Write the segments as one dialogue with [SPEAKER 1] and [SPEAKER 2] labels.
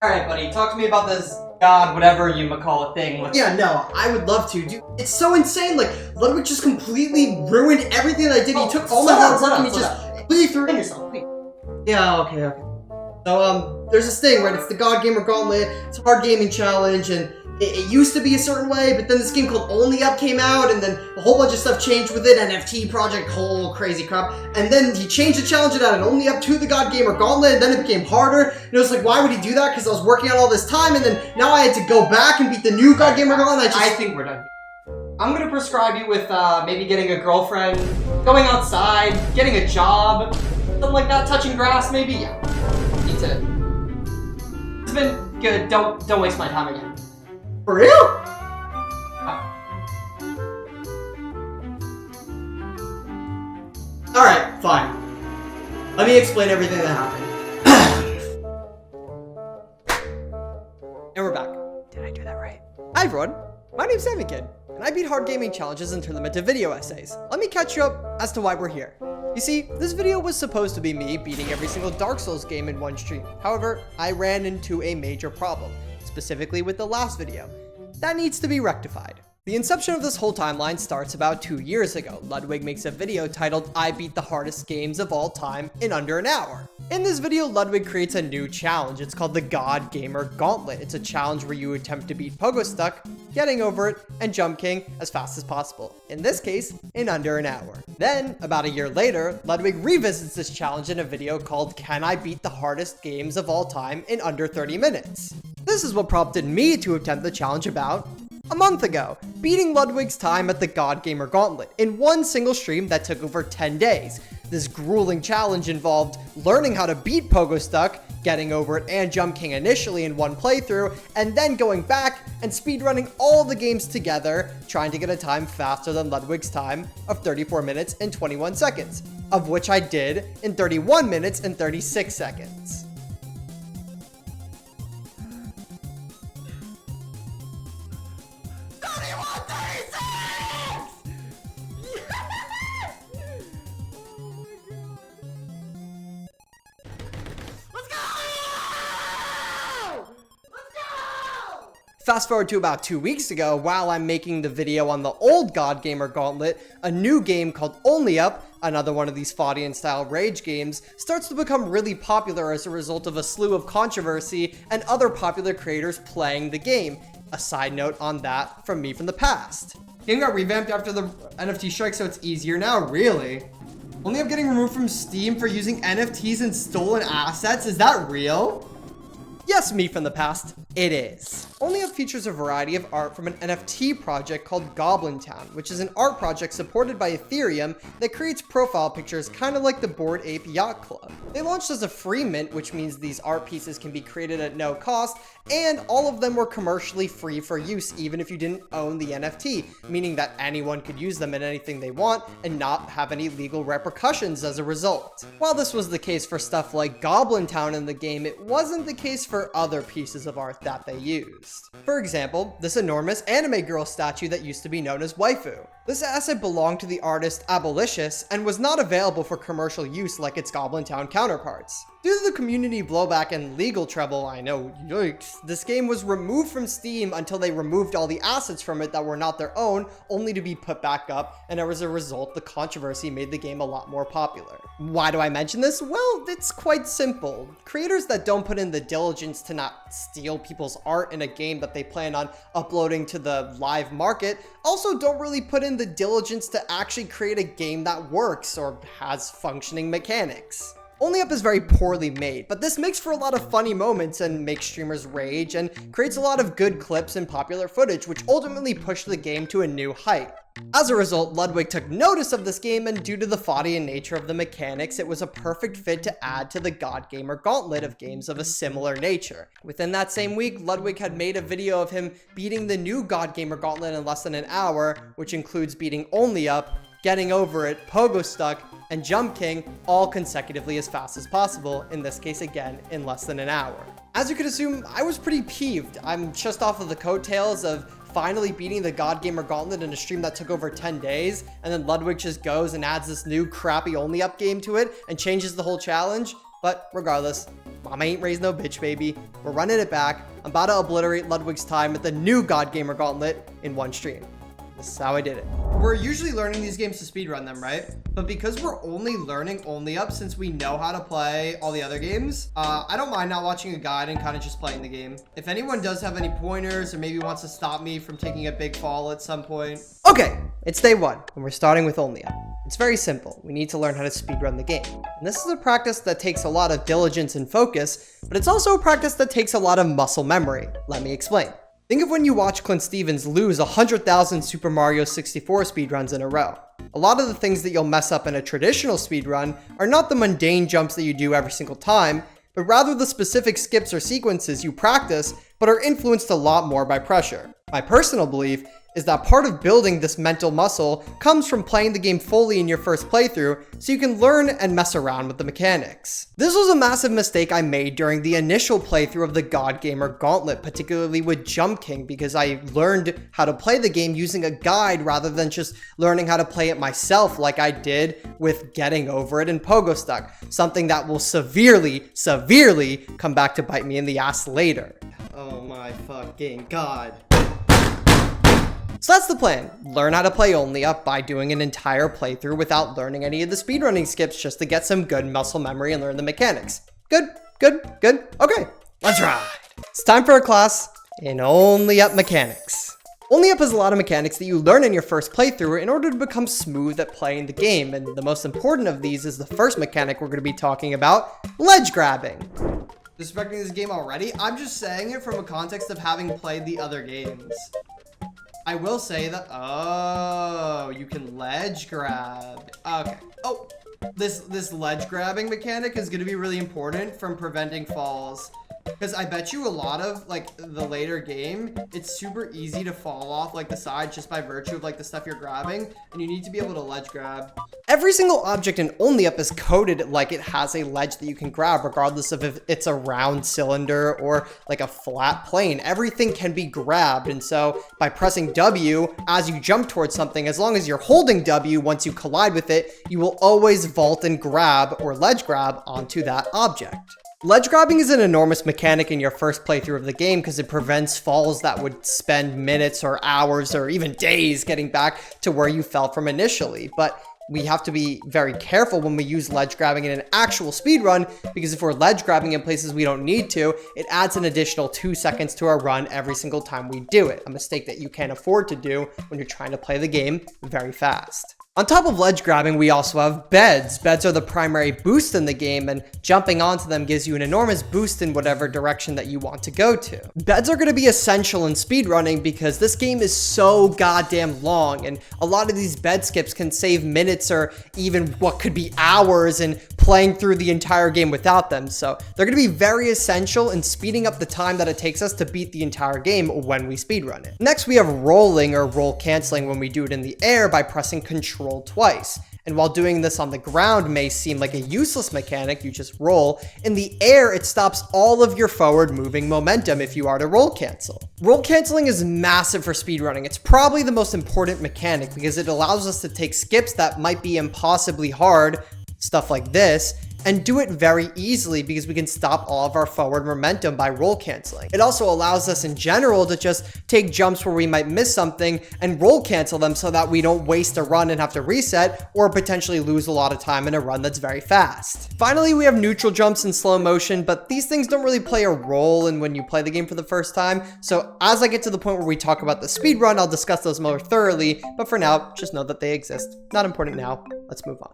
[SPEAKER 1] Alright, buddy, talk to me about this god, whatever you might call it thing.
[SPEAKER 2] Yeah, no, I would love to. Dude, it's so insane. Like, Ludwig just completely ruined everything that I did. He took all my hard work and he just completely threw it in yourself. Please. Yeah, okay. So, there's this thing, right? It's the God Gamer Gauntlet. It's a hard gaming challenge, and it used to be a certain way, but then this game called Only Up came out, and then a whole bunch of stuff changed with it, NFT project, whole crazy crap, and then he changed the challenge and added Only Up to the God Gamer Gauntlet, and then it became harder, and it was like, why would he do that? Because I was working on all this time, and then now I had to go back and beat the new God Gamer Gauntlet.
[SPEAKER 1] I think we're done. I'm gonna prescribe you with maybe getting a girlfriend, going outside, getting a job, something like that, touching grass maybe. Yeah, need to. It's been good. Don't waste my time again.
[SPEAKER 2] For real? Alright, fine. Let me explain everything that happened. And we're back. Did I do that right? Hi everyone, my name's Kid, and I beat hard gaming challenges and turn them into video essays. Let me catch you up as to why we're here. You see, this video was supposed to be me beating every single Dark Souls game in one stream. However, I ran into a major problem, specifically with the last video. That needs to be rectified. The inception of this whole timeline starts about 2 years ago. Ludwig makes a video titled, I beat the hardest games of all time in under an hour. In this video, Ludwig creates a new challenge. It's called the God Gamer Gauntlet. It's a challenge where you attempt to beat Pogo Stuck, getting over it, and Jump King as fast as possible. In this case, in under an hour. Then, about a year later, Ludwig revisits this challenge in a video called Can I Beat the Hardest Games of All Time in Under 30 Minutes? This is what prompted me to attempt the challenge about a month ago, beating Ludwig's time at the God Gamer Gauntlet in one single stream that took over 10 days. This grueling challenge involved learning how to beat Pogo Stuck, getting over it, and Jump King initially in one playthrough, and then going back and speedrunning all the games together, trying to get a time faster than Ludwig's time of 34 minutes and 21 seconds, of which I did in 31 minutes and 36 seconds. Fast forward to about 2 weeks ago, while I'm making the video on the old God Gamer Gauntlet, a new game called Only Up, another one of these Faudian-style rage games, starts to become really popular as a result of a slew of controversy and other popular creators playing the game. A side note on that from me from the past. Game got revamped after the NFT strike, so it's easier now, really. Only Up getting removed from Steam for using NFTs and stolen assets, is that real? Yes, me from the past, it is. Only Up features a variety of art from an NFT project called Goblin Town, which is an art project supported by Ethereum that creates profile pictures kind of like the Bored Ape Yacht Club. They launched as a free mint, which means these art pieces can be created at no cost, and all of them were commercially free for use even if you didn't own the NFT, meaning that anyone could use them in anything they want and not have any legal repercussions as a result. While this was the case for stuff like Goblin Town in the game, it wasn't the case for other pieces of art that they used. For example, this enormous anime girl statue that used to be known as Waifu. This asset belonged to the artist Abolitious and was not available for commercial use like its Goblin Town counterparts. Due to the community blowback and legal trouble, I know, yikes, this game was removed from Steam until they removed all the assets from it that were not their own, only to be put back up, and as a result, the controversy made the game a lot more popular. Why do I mention this? Well, it's quite simple. Creators that don't put in the diligence to not steal people's art in a game that they plan on uploading to the live market also don't really put in the diligence to actually create a game that works or has functioning mechanics. Only Up is very poorly made, but this makes for a lot of funny moments and makes streamers rage and creates a lot of good clips and popular footage, which ultimately pushed the game to a new height. As a result, Ludwig took notice of this game, and due to the Faudian nature of the mechanics, it was a perfect fit to add to the God Gamer Gauntlet of games of a similar nature. Within that same week, Ludwig had made a video of him beating the new God Gamer Gauntlet in less than an hour, which includes beating Only Up, getting over it, Pogo Stuck, and Jump King all consecutively as fast as possible, in this case again in less than an hour. As you could assume, I was pretty peeved. I'm just off of the coattails of finally beating the God Gamer Gauntlet in a stream that took over 10 days, and then Ludwig just goes and adds this new crappy Only Up game to it and changes the whole challenge. But regardless, Mama ain't raised no bitch, baby. We're running it back. I'm about to obliterate Ludwig's time with the new God Gamer Gauntlet in one stream. This is how I did it. We're usually learning these games to speedrun them, right? But because we're only learning Only Up since we know how to play all the other games, I don't mind not watching a guide and kind of just playing the game. If anyone does have any pointers or maybe wants to stop me from taking a big fall at some point. Okay, it's day one and we're starting with Only Up. It's very simple. We need to learn how to speedrun the game. And this is a practice that takes a lot of diligence and focus, but it's also a practice that takes a lot of muscle memory. Let me explain. Think of when you watch Clint Stevens lose 100,000 Super Mario 64 speedruns in a row. A lot of the things that you'll mess up in a traditional speedrun are not the mundane jumps that you do every single time, but rather the specific skips or sequences you practice but are influenced a lot more by pressure. My personal belief is that part of building this mental muscle comes from playing the game fully in your first playthrough so you can learn and mess around with the mechanics. This was a massive mistake I made during the initial playthrough of the God Gamer Gauntlet, particularly with Jump King, because I learned how to play the game using a guide rather than just learning how to play it myself like I did with Getting Over It and Pogo Stuck, something that will severely come back to bite me in the ass later. Oh my fucking god. So that's the plan. Learn how to play Only Up by doing an entire playthrough without learning any of the speedrunning skips just to get some good muscle memory and learn the mechanics. Good. Okay, let's ride. It's time for a class in Only Up mechanics. Only Up has a lot of mechanics that you learn in your first playthrough in order to become smooth at playing the game, and the most important of these is the first mechanic we're going to be talking about, ledge grabbing. Disrespecting this game already? I'm just saying it from a context of having played the other games. I will say that, oh, you can ledge grab. Okay. Oh, this ledge grabbing mechanic is going to be really important from preventing falls. Because I bet you a lot of, like, the later game, it's super easy to fall off, like, the side just by virtue of, like, the stuff you're grabbing. And you need to be able to ledge grab. Every single object in Only Up is coded like it has a ledge that you can grab, regardless of if it's a round cylinder or, like, a flat plane. Everything can be grabbed. And so, by pressing W as you jump towards something, as long as you're holding W once you collide with it, you will always vault and grab or ledge grab onto that object. Ledge grabbing is an enormous mechanic in your first playthrough of the game because it prevents falls that would spend minutes or hours or even days getting back to where you fell from initially. But we have to be very careful when we use ledge grabbing in an actual speedrun, because if we're ledge grabbing in places we don't need to, it adds an additional 2 seconds to our run every single time we do it, a mistake that you can't afford to do when you're trying to play the game very fast. On top of ledge grabbing, we also have beds. Beds are the primary boost in the game, and jumping onto them gives you an enormous boost in whatever direction that you want to go to. Beds are going to be essential in speedrunning because this game is so goddamn long, and a lot of these bed skips can save minutes or even what could be hours in playing through the entire game without them. So they're going to be very essential in speeding up the time that it takes us to beat the entire game when we speedrun it. Next, we have rolling or roll canceling when we do it in the air by pressing Control twice. And while doing this on the ground may seem like a useless mechanic, you just roll, in the air it stops all of your forward moving momentum if you are to roll cancel. Roll canceling is massive for speedrunning. It's probably the most important mechanic because it allows us to take skips that might be impossibly hard, stuff like this, and do it very easily because we can stop all of our forward momentum by roll canceling. It also allows us in general to just take jumps where we might miss something and roll cancel them so that we don't waste a run and have to reset or potentially lose a lot of time in a run that's very fast. Finally, we have neutral jumps in slow motion, but these things don't really play a role in when you play the game for the first time. So as I get to the point where we talk about the speed run, I'll discuss those more thoroughly, but for now, just know that they exist. Not important now. Let's move on.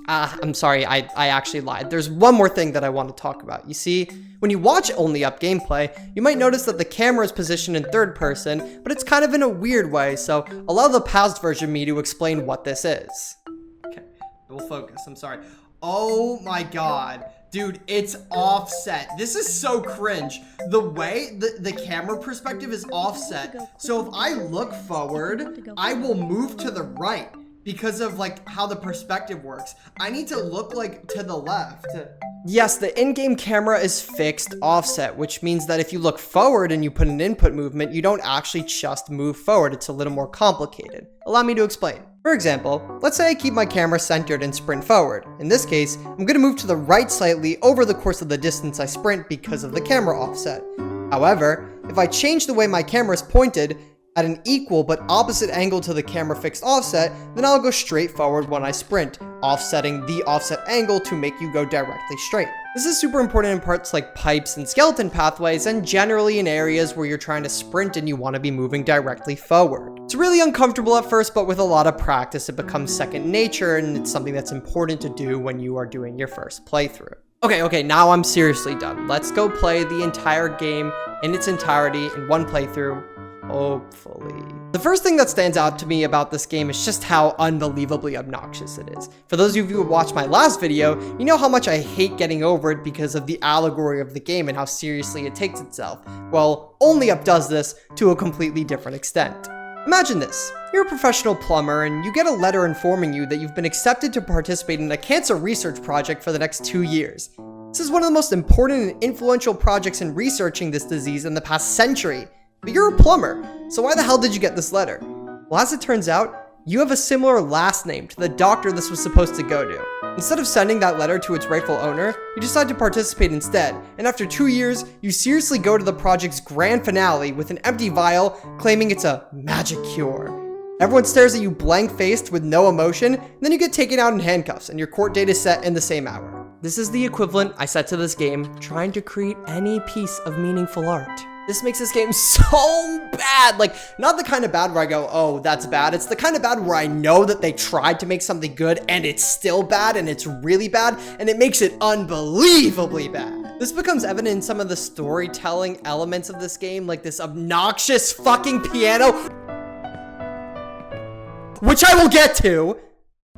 [SPEAKER 2] I'm sorry, I actually lied. There's one more thing that I want to talk about. You see, when you watch Only Up gameplay, you might notice that the camera is positioned in third person, but it's kind of in a weird way, so allow the past version of me to explain what this is. Okay, we'll focus, I'm sorry. Oh my god. Dude, it's offset. This is so cringe. The way the camera perspective is offset, so if I look forward, I will move to the right. Because of like how the perspective works. I need to look like to the left. Yes, the in-game camera is fixed offset, which means that if you look forward and you put an input movement, you don't actually just move forward. It's a little more complicated. Allow me to explain. For example, let's say I keep my camera centered and sprint forward. In this case, I'm going to move to the right slightly over the course of the distance I sprint because of the camera offset. However, if I change the way my camera is pointed at an equal but opposite angle to the camera fixed offset, then I'll go straight forward when I sprint, offsetting the offset angle to make you go directly straight. This is super important in parts like pipes and skeleton pathways, and generally in areas where you're trying to sprint and you want to be moving directly forward. It's really uncomfortable at first, but with a lot of practice it becomes second nature, and it's something that's important to do when you are doing your first playthrough. Okay, now I'm seriously done. Let's go play the entire game in its entirety in one playthrough. Hopefully. The first thing that stands out to me about this game is just how unbelievably obnoxious it is. For those of you who watched my last video, you know how much I hate getting over it because of the allegory of the game and how seriously it takes itself. Well, Only Up does this to a completely different extent. Imagine this. You're a professional plumber and you get a letter informing you that you've been accepted to participate in a cancer research project for the next 2 years. This is one of the most important and influential projects in researching this disease in the past century. But you're a plumber, so why the hell did you get this letter? Well, as it turns out, you have a similar last name to the doctor this was supposed to go to. Instead of sending that letter to its rightful owner, you decide to participate instead, and after 2 years, you seriously go to the project's grand finale with an empty vial claiming it's a magic cure. Everyone stares at you blank-faced with no emotion, and then you get taken out in handcuffs, and your court date is set in the same hour. This is the equivalent I set to this game, trying to create any piece of meaningful art. This makes this game so bad. Like, not the kind of bad where I go, oh, that's bad. It's the kind of bad where I know that they tried to make something good and it's still bad and it's really bad and it makes it unbelievably bad. This becomes evident in some of the storytelling elements of this game, like this obnoxious fucking piano, which I will get to.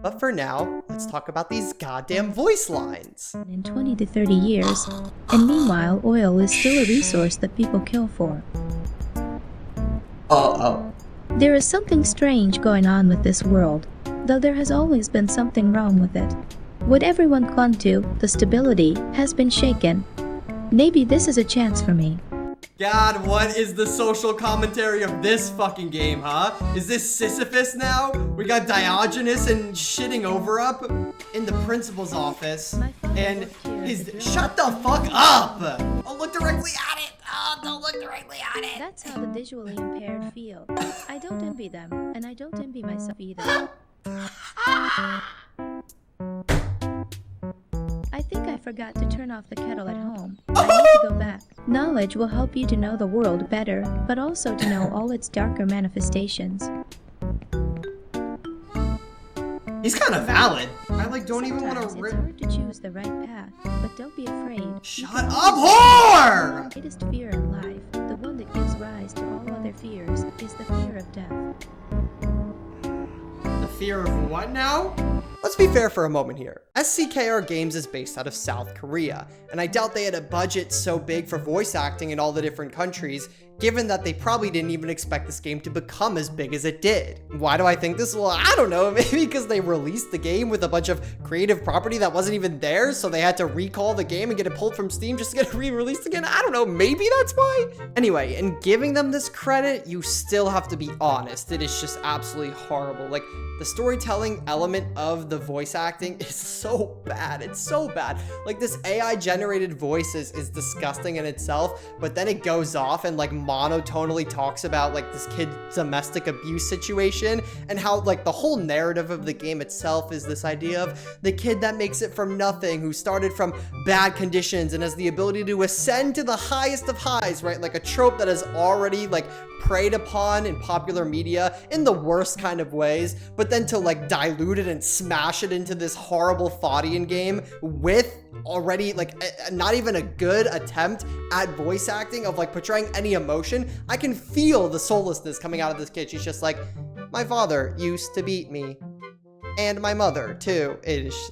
[SPEAKER 2] But for now, let's talk about these goddamn voice lines.
[SPEAKER 3] In 20 to 30 years, and meanwhile, oil is still a resource that people kill for. There is something strange going on with this world, though there has always been something wrong with it. What everyone clung to, the stability, has been shaken. Maybe this is a chance for me.
[SPEAKER 2] God, what is the social commentary of this fucking game, huh? Is this Sisyphus now? We got Diogenes and shitting over up in the principal's office. And his... Shut the fuck up! Don't look directly at it! Oh, don't look directly at it!
[SPEAKER 3] That's how the visually impaired feel. I don't envy them, and I don't envy myself either. I think I forgot to turn off the kettle at home. I need to go back. Knowledge will help you to know the world better, but also to know all its darker manifestations.
[SPEAKER 2] He's kind of valid. I don't even want to
[SPEAKER 3] It's hard to choose the right path, but don't be afraid.
[SPEAKER 2] Shut up, whore!
[SPEAKER 3] The greatest fear in life, the one that gives rise to all other fears, is the fear of death.
[SPEAKER 2] The fear of what now? Let's be fair for a moment here. SCKR Games is based out of South Korea, and I doubt they had a budget so big for voice acting in all the different countries, given that they probably didn't even expect this game to become as big as it did. Why do I think this? Well, I don't know, maybe because they released the game with a bunch of creative property that wasn't even there, so they had to recall the game and get it pulled from Steam just to get it re-released again. I don't know, maybe that's why? Anyway, in giving them this credit, you still have to be honest. It is just absolutely horrible. Like, the storytelling element of the voice acting is so bad. It's so bad. Like, this AI generated voices is disgusting in itself, but then it goes off and like monotonally talks about like this kid's domestic abuse situation and how like the whole narrative of the game itself is this idea of the kid that makes it from nothing, who started from bad conditions and has the ability to ascend to the highest of highs, right? Like a trope that is already like preyed upon in popular media in the worst kind of ways, but then to like dilute it and smash it into this horrible Faudian game with already like not even a good attempt at voice acting of like portraying any emotion. I can feel the soullessness coming out of this kid. She's just like, my father used to beat me, and my mother too. It is.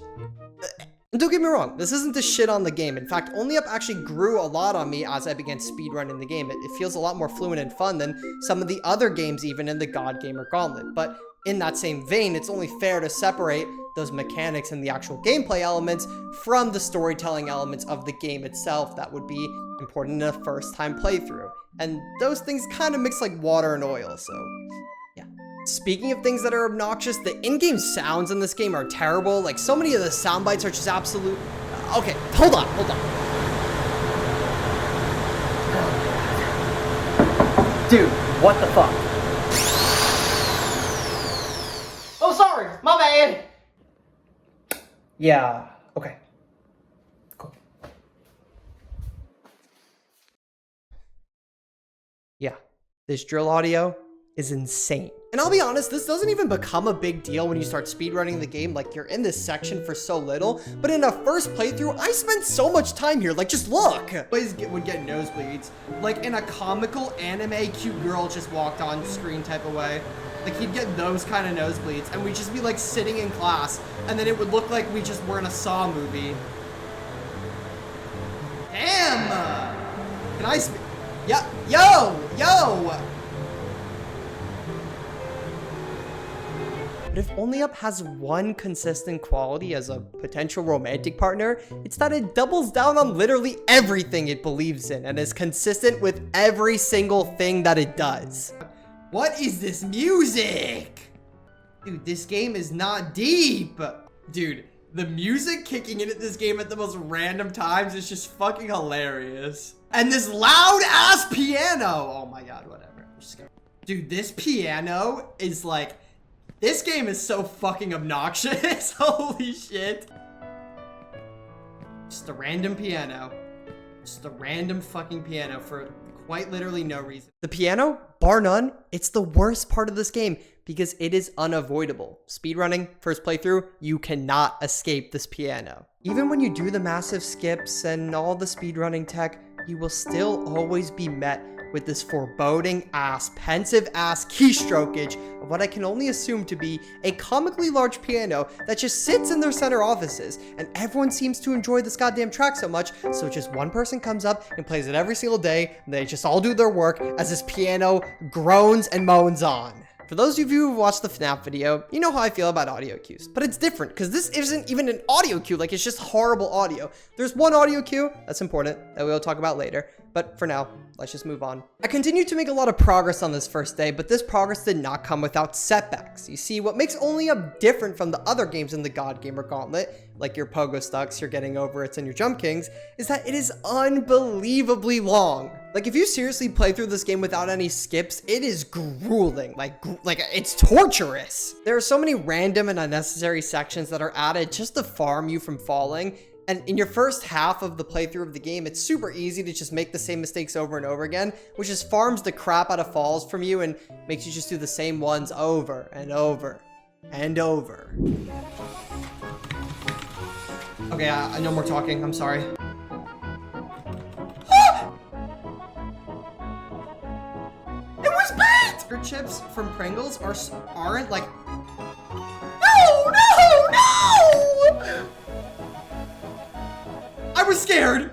[SPEAKER 2] And don't get me wrong, this isn't to shit on the game. In fact, Only Up actually grew a lot on me as I began speedrunning the game. It feels a lot more fluent and fun than some of the other games even in the God Gamer Gauntlet. But in that same vein, it's only fair to separate those mechanics and the actual gameplay elements from the storytelling elements of the game itself that would be important in a first-time playthrough. And those things kind of mix like water and oil, so yeah. Speaking of things that are obnoxious, the in-game sounds in this game are terrible. Like, so many of the sound bites are just absolute... Okay, hold on.
[SPEAKER 1] Dude, what the fuck? Oh, sorry, my bad. Yeah, okay. Cool.
[SPEAKER 2] Yeah, this drill audio is insane. And I'll be honest, this doesn't even become a big deal when you start speedrunning the game. Like, you're in this section for so little, but in a first playthrough, I spent so much time here. Like, just look. Boys would get nosebleeds. Like, in a comical anime cute girl just walked on screen type of way. Like, he'd get those kind of nosebleeds, and we'd just be like sitting in class, and then it would look like we just were in a Saw movie. Damn! Can I Yo! But if Only Up has one consistent quality as a potential romantic partner, it's that it doubles down on literally everything it believes in and is consistent with every single thing that it does. What is this music? Dude, this game is not deep. Dude, the music kicking in at this game at the most random times is just fucking hilarious. And this loud ass piano. Oh my god, whatever. I'm just gonna... Dude, this piano is like... This game is so fucking obnoxious. Holy shit. Just a random piano. Just a random fucking piano for quite literally no reason. The piano, bar none, it's the worst part of this game because it is unavoidable. Speedrunning, first playthrough, you cannot escape this piano. Even when you do the massive skips and all the speedrunning tech, you will still always be met with this foreboding ass, pensive ass keystrokeage of what I can only assume to be a comically large piano that just sits in their center offices, and everyone seems to enjoy this goddamn track so much, so just one person comes up and plays it every single day, and they just all do their work as this piano groans and moans on. For those of you who watched the FNAF video, you know how I feel about audio cues, but it's different because this isn't even an audio cue, like it's just horrible audio. There's one audio cue that's important that we'll talk about later, but for now, let's just move on. I continued to make a lot of progress on this first day, but this progress did not come without setbacks. You see, what makes Only Up different from the other games in the God Gamer Gauntlet, like your Pogo Stucks, your Getting Over It's, and your Jump Kings, is that it is unbelievably long. Like, if you seriously play through this game without any skips, it is grueling. Like it's torturous. There are so many random and unnecessary sections that are added just to farm you from falling. And in your first half of the playthrough of the game, it's super easy to just make the same mistakes over and over again, which just farms the crap out of falls from you and makes you just do the same ones over and over and over. Okay, no more talking. I'm sorry. It was bait! Your chips from Pringles aren't like... No! I was scared!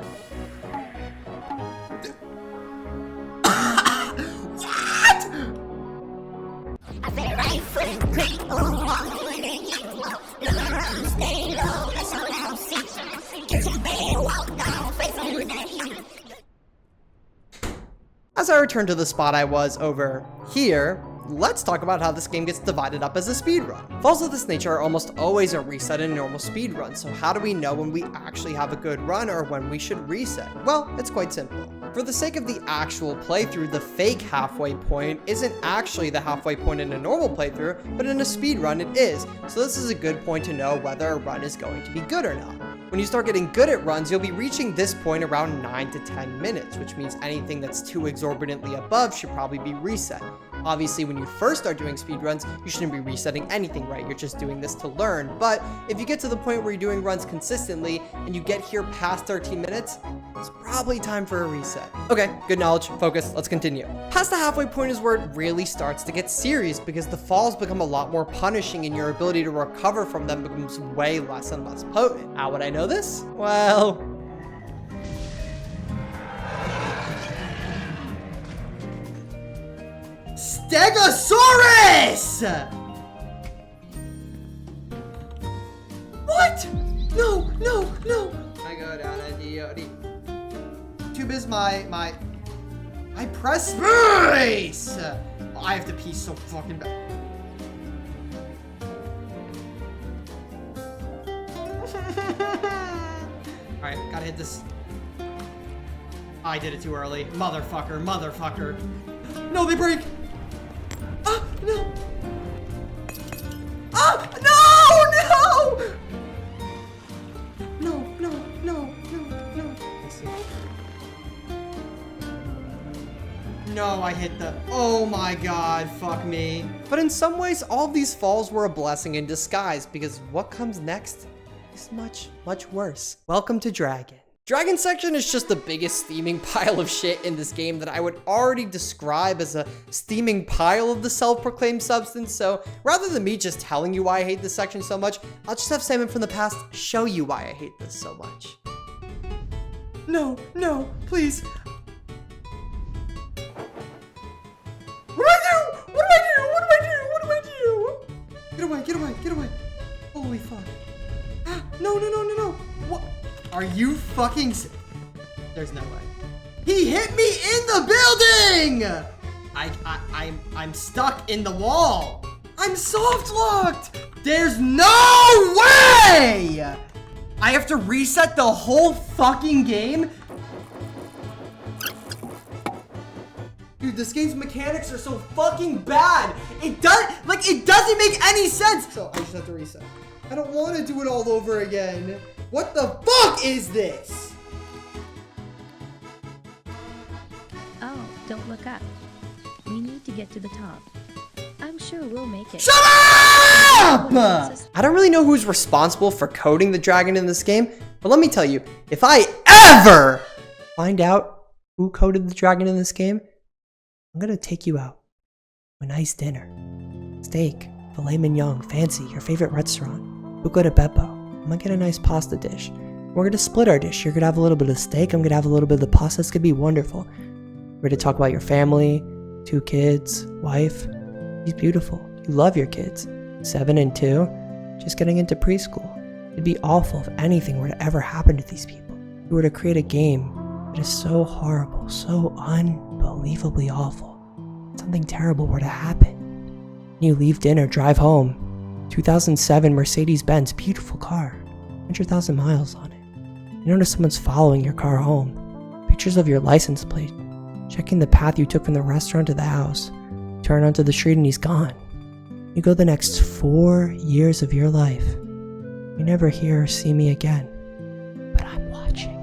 [SPEAKER 2] As I return to the spot I was over here, let's talk about how this game gets divided up as a speedrun. Falls of this nature are almost always a reset in a normal speedrun, so how do we know when we actually have a good run or when we should reset? Well, it's quite simple. For the sake of the actual playthrough, the fake halfway point isn't actually the halfway point in a normal playthrough, but in a speedrun it is, so this is a good point to know whether a run is going to be good or not. When you start getting good at runs, you'll be reaching this point around 9 to 10 minutes, which means anything that's too exorbitantly above should probably be reset. Obviously, when you first start doing speedruns, you shouldn't be resetting anything, right? You're just doing this to learn. But if you get to the point where you're doing runs consistently and you get here past 13 minutes, it's probably time for a reset. Okay, good knowledge, focus, let's continue. Past the halfway point is where it really starts to get serious because the falls become a lot more punishing and your ability to recover from them becomes way less and less potent. How would I know this? Well... Stegosaurus! What? No. I go down at the Tube is my press space! I have to pee so fucking bad. gotta hit this. I did it too early. Motherfucker, motherfucker. No, they break. Ah, no. Ah, no, no. No, no, no, no, no. No, I hit the, oh my god, fuck me. But in some ways, all of these falls were a blessing in disguise, because what comes next is much, much worse. Welcome to Dragon. Dragon section is just the biggest steaming pile of shit in this game that I would already describe as a steaming pile of the self-proclaimed substance, so rather than me just telling you why I hate this section so much, I'll just have Salmon from the past show you why I hate this so much. No, no, please. What do I do? What do I do? What do I do? What do I do? Get away, get away, get away. Holy fuck. Ah, no, no, no, no, no. What? Are you fucking There's no way. He hit me in the building! I'm stuck in the wall. I'm soft locked. There's no way! I have to reset the whole fucking game? Dude, this game's mechanics are so fucking bad. It doesn't make any sense. So I just have to reset. I don't want to do it all over again. What the fuck is this?
[SPEAKER 3] Oh, don't look up. We need to get to the top. I'm sure we'll make it.
[SPEAKER 2] Shut up! I don't really know who's responsible for coding the dragon in this game, but let me tell you, if I ever find out who coded the dragon in this game, I'm gonna take you out to a nice dinner. Steak, filet mignon, fancy, your favorite restaurant. Buco de Beppo. I'm gonna get a nice pasta dish. We're gonna split our dish. You're gonna have a little bit of steak, I'm gonna have a little bit of the pasta. It's gonna be wonderful. We're gonna talk about your family, 2 kids, wife. She's beautiful. You love your kids. 7 and 2, just getting into preschool. It'd be awful if anything were to ever happen to these people. You were to create a game that is so horrible, so unbelievably awful. Something terrible were to happen. You leave dinner, drive home. 2007 Mercedes-Benz, beautiful car. 100,000 miles on it. You notice someone's following your car home. Pictures of your license plate. Checking the path you took from the restaurant to the house. Turn onto the street and he's gone. You go the next 4 years of your life. You never hear or see me again. But I'm watching.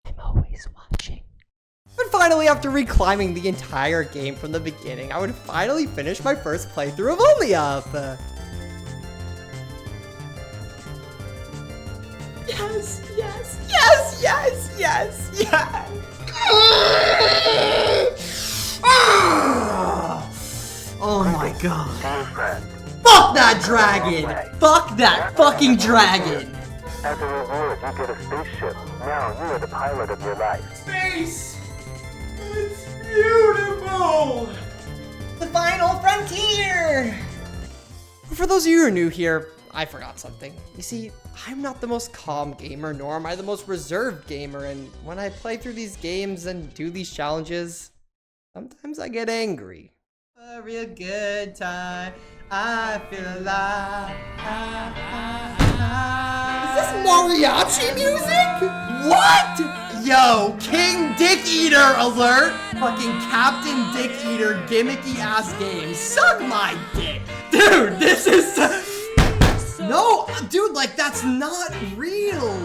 [SPEAKER 2] I'm always watching. But finally, after reclimbing the entire game from the beginning, I would finally finish my first playthrough of Only Up. Yes, yes, yes, yes, yes, yes. Oh my god. Fuck that dragon! Fuck that fucking dragon!
[SPEAKER 4] As a reward, you get a spaceship. Now you are the pilot of your life.
[SPEAKER 2] Space! It's beautiful! The final frontier! For those of you who are new here, I forgot something. You see, I'm not the most calm gamer, nor am I the most reserved gamer, and when I play through these games and do these challenges, sometimes I get angry. A real good time, I feel alive. Is this mariachi music? What? Yo, King Dick Eater alert! Fucking Captain Dick Eater gimmicky ass game. Suck my dick! Dude, this is... No, dude, like, that's not real.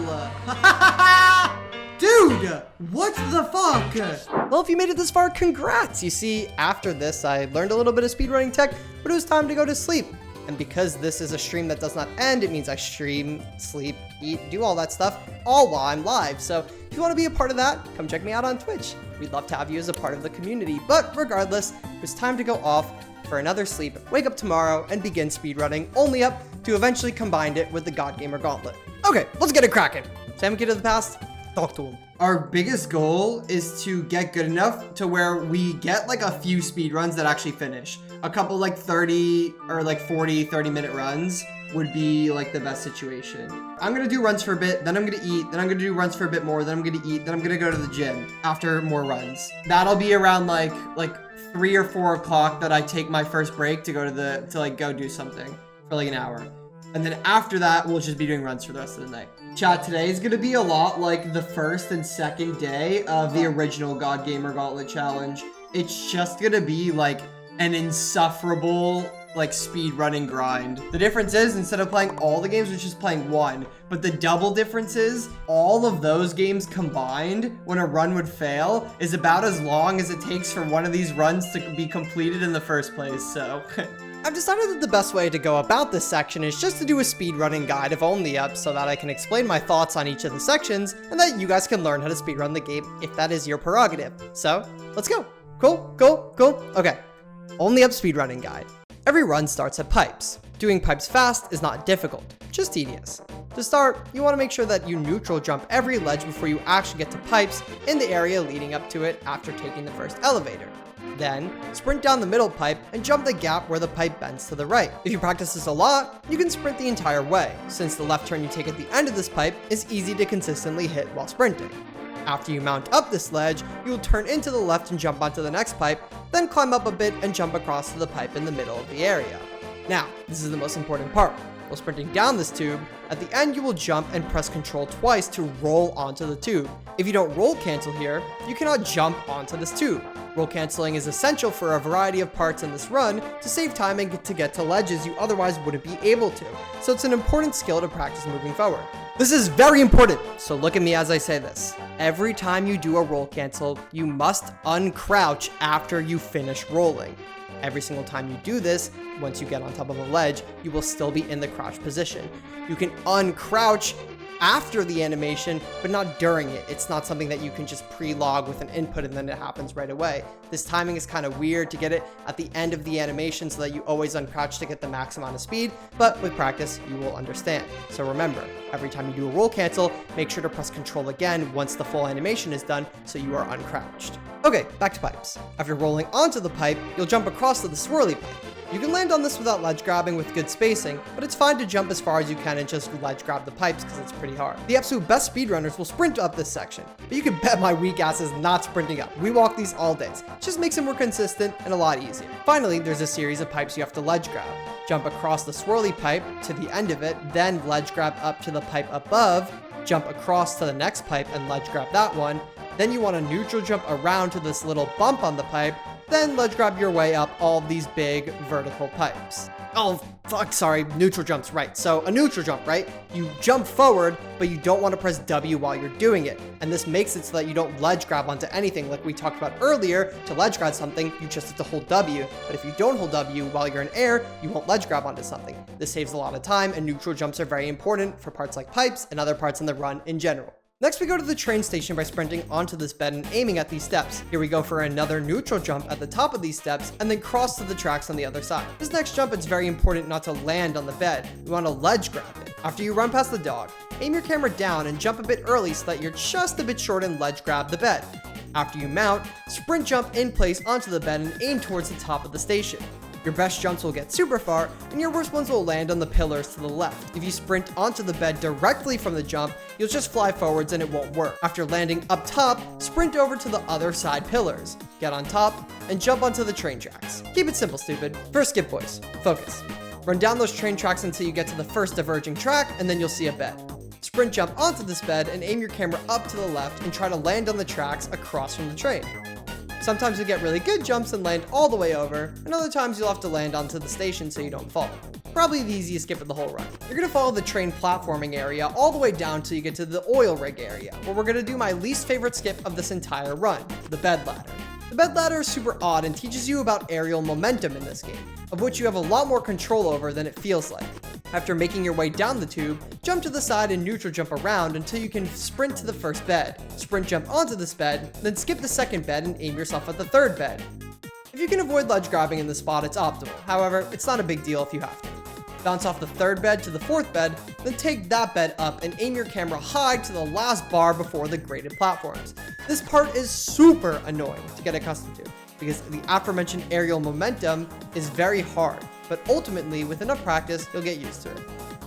[SPEAKER 2] Dude, what the fuck? Well, if you made it this far, congrats. You see, after this, I learned a little bit of speedrunning tech, but it was time to go to sleep. And because this is a stream that does not end, it means I stream, sleep, eat, do all that stuff, all while I'm live. So if you want to be a part of that, come check me out on Twitch. We'd love to have you as a part of the community. But regardless, it's time to go off for another sleep, wake up tomorrow, and begin speedrunning Only Up to eventually combine it with the God Gamer Gauntlet. Okay, let's get it cracking. Sam Kid of the Past, talk to him. Our biggest goal is to get good enough to where we get like a few speedruns that actually finish. A couple like 30 or like 40, 30-minute runs would be like the best situation. I'm gonna do runs for a bit, then I'm gonna eat, then I'm gonna do runs for a bit more, then I'm gonna eat, then I'm gonna go to the gym after more runs. That'll be around like 3 or 4 o'clock that I take my first break to go to go do something for like an hour. And then after that, we'll just be doing runs for the rest of the night. Chat, today is going to be a lot like the first and second day of the original God Gamer Gauntlet challenge. It's just going to be like an insufferable like speed running grind. The difference is instead of playing all the games, we're just playing one. But the double difference is all of those games combined when a run would fail is about as long as it takes for one of these runs to be completed in the first place. So I've decided that the best way to go about this section is just to do a speedrunning guide of Only Up so that I can explain my thoughts on each of the sections and that you guys can learn how to speedrun the game if that is your prerogative. So let's go. Cool. Okay. Only Up speedrunning guide. Every run starts at pipes. Doing pipes fast is not difficult, just tedious. To start, you want to make sure that you neutral jump every ledge before you actually get to pipes in the area leading up to it after taking the first elevator. Then, sprint down the middle pipe and jump the gap where the pipe bends to the right. If you practice this a lot, you can sprint the entire way, since the left turn you take at the end of this pipe is easy to consistently hit while sprinting. After you mount up this ledge, you will turn into the left and jump onto the next pipe, then climb up a bit and jump across to the pipe in the middle of the area. Now, this is the most important part. While sprinting down this tube, at the end you will jump and press Ctrl twice to roll onto the tube. If you don't roll cancel here, you cannot jump onto this tube. Roll canceling is essential for a variety of parts in this run to save time and to get to ledges you otherwise wouldn't be able to, so it's an important skill to practice moving forward. This is very important, so look at me as I say this. Every time you do a roll cancel, you must uncrouch after you finish rolling. Every single time you do this, once you get on top of a ledge, you will still be in the crouch position. You can uncrouch after the animation, but not during it. It's not something that you can just pre-log with an input and then it happens right away. This timing is kind of weird to get it at the end of the animation so that you always uncrouch to get the max amount of speed, but with practice, you will understand. So remember, every time you do a roll cancel, make sure to press Ctrl again once the full animation is done so you are uncrouched. Okay, back to pipes. After rolling onto the pipe, you'll jump across to the swirly pipe. You can land on this without ledge grabbing with good spacing, but it's fine to jump as far as you can and just ledge grab the pipes because it's pretty hard. The absolute best speedrunners will sprint up this section, but you can bet my weak ass is not sprinting up. We walk these all days. It just makes it more consistent and a lot easier. Finally, there's a series of pipes you have to ledge grab. Jump across the swirly pipe to the end of it, then ledge grab up to the pipe above, jump across to the next pipe and ledge grab that one. Then you want to neutral jump around to this little bump on the pipe, then ledge grab your way up all these big vertical pipes. Oh, fuck, sorry, neutral jumps, right. So a neutral jump, right? You jump forward, but you don't want to press W while you're doing it. And this makes it so that you don't ledge grab onto anything. Like we talked about earlier, to ledge grab something, you just have to hold W. But if you don't hold W while you're in air, you won't ledge grab onto something. This saves a lot of time, and neutral jumps are very important for parts like pipes and other parts in the run in general. Next, we go to the train station by sprinting onto this bed and aiming at these steps. Here we go for another neutral jump at the top of these steps and then cross to the tracks on the other side. This next jump, it's very important not to land on the bed. You want to ledge grab it. After you run past the dog, aim your camera down and jump a bit early so that you're just a bit short and ledge grab the bed. After you mount, sprint jump in place onto the bed and aim towards the top of the station. Your best jumps will get super far, and your worst ones will land on the pillars to the left. If you sprint onto the bed directly from the jump, you'll just fly forwards and it won't work. After landing up top, sprint over to the other side pillars, get on top, and jump onto the train tracks. Keep it simple, stupid. First skip, boys. Focus. Run down those train tracks until you get to the first diverging track, and then you'll see a bed. Sprint jump onto this bed and aim your camera up to the left and try to land on the tracks across from the train. Sometimes you'll get really good jumps and land all the way over, and other times you'll have to land onto the station so you don't fall. Probably the easiest skip of the whole run. You're gonna follow the train platforming area all the way down till you get to the oil rig area, where we're gonna do my least favorite skip of this entire run, the bed ladder. The bed ladder is super odd and teaches you about aerial momentum in this game, of which you have a lot more control over than it feels like. After making your way down the tube, jump to the side and neutral jump around until you can sprint to the first bed. Sprint jump onto this bed, then skip the second bed and aim yourself at the third bed. If you can avoid ledge grabbing in this spot, it's optimal. However, it's not a big deal if you have to. Bounce off the third bed to the fourth bed, then take that bed up and aim your camera high to the last bar before the graded platforms. This part is super annoying to get accustomed to, because the aforementioned aerial momentum is very hard, but ultimately, with enough practice, you'll get used to it.